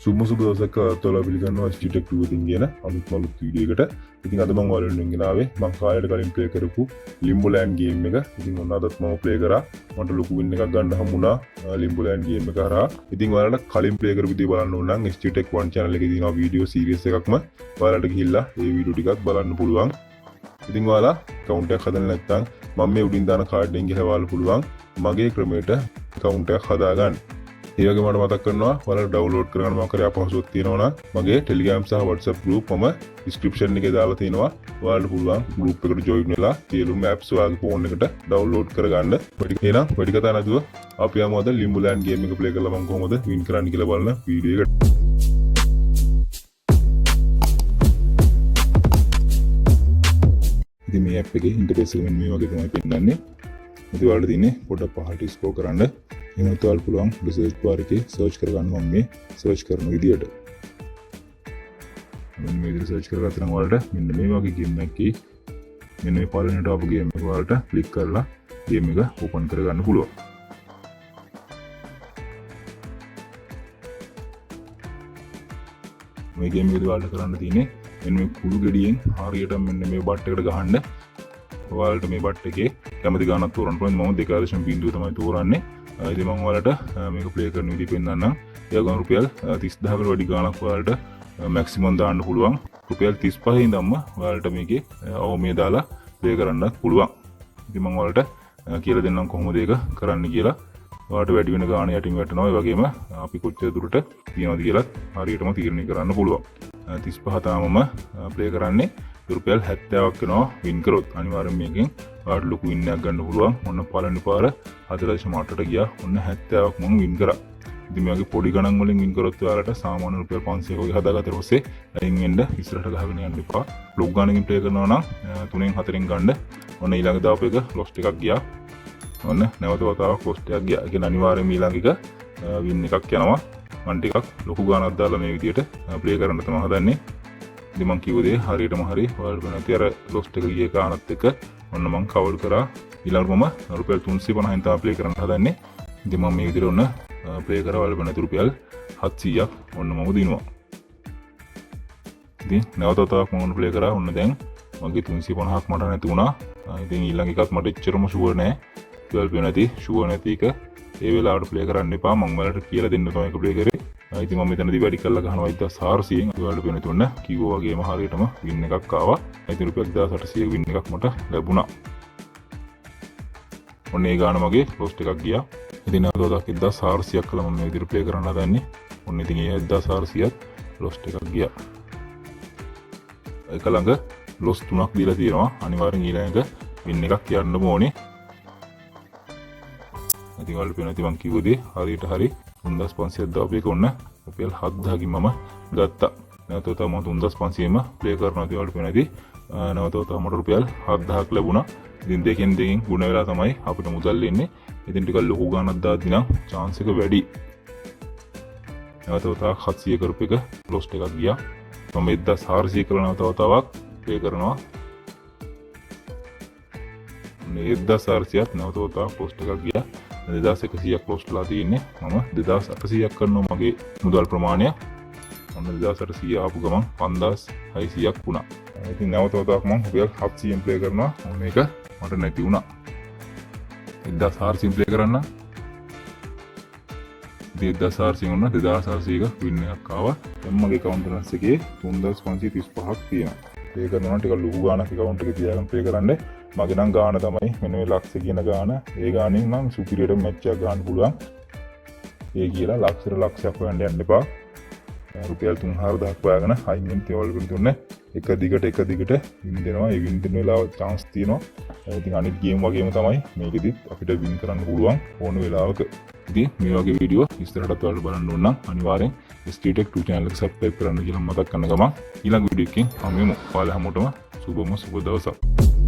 සුබ දවසක් ඔයාලා පිළිගන්නවා STTech 2 ඉතින් කියන අලුත් වීඩියෝ එකට. ඉතින් අද මම ඔයාලට ගෙනාවේ මම කාලයට කලින් ප්ලේ කරපු Limbo Land game එක. ඉතින් ඔන්න අදත් මම ප්ලේ කරා. මට ලොකු වින් එකක් ගන්න හම්බුණා Limbo Land game එක හරහා. ඉතින් ඔයාලට කලින් ප්ලේ කරපු විදිය බලන්න ඕන නම් STTech 1 channel එකේ තියෙනවා වීඩියෝ සීරීස් එකක්ම. ඔයාලට ගිහිල්ලා ඒ වීඩියෝ ටිකත් බලන්න පුළුවන්. ඉතින් ඔයාලා account එකක් හදන්න නැත්නම් මම මේ උඩින් දාන කාඩ් එකෙන් ගිහලා බලන්න පුළුවන් මගේ ක්‍රමයට account එකක් හදාගන්න. ඒ වගේ මට මතක් කරනවා ඔයාලා ඩවුන්ලෝඩ් කරගන්න මොකක් හරි අපහසුතාවක් තියෙනවා නම් මගේ Telegram සහ WhatsApp group මම description එකේ දාලා තියෙනවා. ඔයාලට පුළුවන් group එකට join වෙලා සියලුම apps ඔයාගේ phone එකට download කරගන්න. එහෙනම් වැඩි කතා නැතුව අපි යමු අද Limbo Land game එක play කරලා මම කොහොමද win කරන්න කියලා බලන වීඩියෝ එකට. ඉතින් මේ app එකේ interface එක මෙන්න මේ වගේ තමයි පෙන්නන්නේ. ඉතින් ඔයාලට තියෙන්නේ පොඩ්ඩක් පහළට scroll කරන්න. එහෙනම් ඔයාලට පුළුවන් search bar එකේ search කරගන්න මම මේ search කරන විදියට. මෙන්න මේ විදිහට search කරගත්තා නම් ඔයාලට මෙන්න මේ වගේ game එකක් මෙන්න මේ පළවෙනිට ආපු game එක ඔයාලට click කරලා game එක open කරගන්න පුළුවන්. මේ game එකේදී ඔයාලට කරන්න තියෙන්නේ මෙන්න මේ කුළු ගෙඩියෙන් හරියට මෙන්න මේ බට් එකට ගහන්න. ඔයාලට මේ බට් එකේ කැමති ගානක් තෝරන්න පුළුවන්. මම 2.0 තමයි තෝරන්නේ. ඉතින් මම ඔයාලට මේක ප්ලේ කරන විදිහ පෙන්නන්නම්. ඒ ගාන රුපියල් 30000කට වැඩි ගානක් ඔයාලට මැක්සිමම් දාන්න පුළුවන්. රුපියල් 35 ඉඳන්ම ඔයාලට මේකේ අවමේ දාලා ප්ලේ කරන්නත් පුළුවන්. ඉතින් මම ඔයාලට කියලා දෙන්නම් කොහොමද ඒක කරන්න කියලා. ඔයාලට වැඩි වෙන ගාන යටින් වැටෙනවා. ඒ වගේම අපි කොච්චර දුරට තියනවද කියලා හරියටම තීරණය කරන්න පුළුවන්. 35 තාමම ප්ලේ කරන්නේ රුපියල් 70ක් වෙනවා වින් කරොත්. අනිවාර්යෙන් මේකෙන් ඔයාලට ලොකු වින් එකක් ගන්න පුළුවන්. ඔන්න පළවෙනි පාර 4.8ට ගියා. ඔන්න 70ක් මම වින් කරා. ඉතින් මේ වගේ පොඩි ගණන් වලින් වින් කරොත් ඔයාලට සාමාන්‍ය රුපියල් 500ක වගේ හදාගත්තට පස්සේ අයින් වෙන්න ඉස්සරහට ගහගෙන යන්න එපා. ලොක් ගානකින් ප්ලේ කරනවා නම් 3න් 4න් ගන්න. ඔන්න ඊළඟ දාපු එක ලොස්ට් එකක් ගියා. ඔන්න නැවත වතාවක් ලොස්ට් එකක් ගියා. ඒ කියන්නේ අනිවාර්යෙන් ඊළඟ එක වින් එකක් යනවා. මම ටිකක් ලොකු ගානක් දාලා මේ විදියට ප්ලේ කරන්න තමයි හදන්නේ. ඉතින් මම කිව්ව දේ හරියටම හරි ඔයාලට වෙනති අර ලොස්ට් එක ගියේ ගානත් එක්ක ඔන්න මම කවර් කරා. ඊළඟට මම රුපියල් 350න් තමයි ප්ලේ කරන්න හදන්නේ. ඉතින් මම මේ විදියට ඔන්න ප්ලේ කරා වල වෙනති රුපියල් 700ක් ඔන්න මම දිනුවා. ඉතින් නැවත වතාවක් මම ප්ලේ කරා. ඔන්න දැන් මගේ 350ක් මට නැති වුණා. ඉතින් ඊළඟ එකත් මට එච්චරම ෂුවර් නෑ. 12 නැති ෂුවර් නැති එක ඒ වෙලාවට ප්ලේ කරන්න එපා. මම ඔයාලට කියලා දෙන්න තමයි ඒක ප්ලේ කරේ. ඉතින් මම මෙතනදී වැඩි කරලා ගහනවා 1400න්. ඔයාලට වෙන තුන කිව්වා වගේම හරියටම වින් එකක් ආවා. ඉතින් රුපියල් 1800 වින් එකක් මට ලැබුණා. ඔන්න ඒ ගාන මගේ ලොස්ට් එකක් ගියා. ඉතින් නැවතත් 1400ක් කළා මම මේ විදිහට ප්ලේ කරන්න හදන්නේ. ඔන්න ඉතින් ඒ 1400ත් ලොස්ට් එකක් ගියා. ඒක ළඟ ලොස් 3ක් දීලා තියෙනවා. අනිවාර්යෙන් ඊළඟ වින් එකක් යන්න ඕනේ. ඉතින් ඔයාලට පේනවා මම කිව්ව දේ හරියට හරි 3500ක් දාපු එක ඔන්න රුපියල් 7000කින් මම ගත්තා. නැවතත් මම 3500ම ප්ලේ කරනවා. ඉතින් ඔයාලට පේනවා නැවතත් මට රුපියල් 7000ක් ලැබුණා. ඉතින් දෙකෙන් ගුණ වෙලා තමයි අපිට මුදල් එන්නේ. ඉතින් ටිකක් ලොකු ගාණක් දාද්දි නම් chance එක වැඩි. නැවතත් 700 කරපු එක ලොස්ට් එකක් ගියා. මම 1400 කරලා නැවතත් ප්ලේ කරනවා. මේ 1400ත් නැවතත් ලොස්ට් එකක් ගියා. 2100ක් ලොස්ට්ලා තියෙන්නේ. මම 2800ක් කරනවා මගේ මුදල් ප්‍රමාණය. ඔන්න 2800 ආපු ගමන් 5600ක් වුණා. ඉතින් නැවත වතාවක් මම රුපියල් 700න් ප්ලේ කරනවා. මේක මට නැති වුණා. 1400න් ප්ලේ කරන්න. 1400 වුණා. 2400ක වින් එකක් ආවා. දැන් මගේ account balance එකේ 3535ක් තියෙනවා. ප්ලේ කරනවා ටික ලොකු ගාණක් account එකේ තියාගෙන ප්ලේ කරන්න. මගේ නම් ගාන තමයි මෙන්න මේ ලක්ෂ කියන ගාන. ඒ ගානෙන් නම් සුපිරියට මැච් එකක් ගන්න පුළුවන්. ඒ කියලා ලක්ෂයක් හොයන්න යන්න එපා. රුපියල් 3000ක් හොයාගෙන අයින් වෙන තේවල් වෙනුනේ එක දිගට වින් දෙනවා. ඒ වින් දෙන වෙලාව chance තියෙනවා. ඉතින් අනිත් ගේම් වගේම තමයි මේකෙදිත් අපිට වින් කරන්න පුළුවන් ඕන වෙලාවක. ඉතින් මේ වගේ වීඩියෝ ඉස්සරහට ඔයාලට බලන්න ඕන නම් අනිවාර්යෙන් STTech 2 channel එක subscribe කරන්න කියලා මතක් කරන ගමන් ඊළඟ වීඩියෝ එකකින් හමු වෙමු. ඔයාලා හැමෝටම සුබ දවසක්.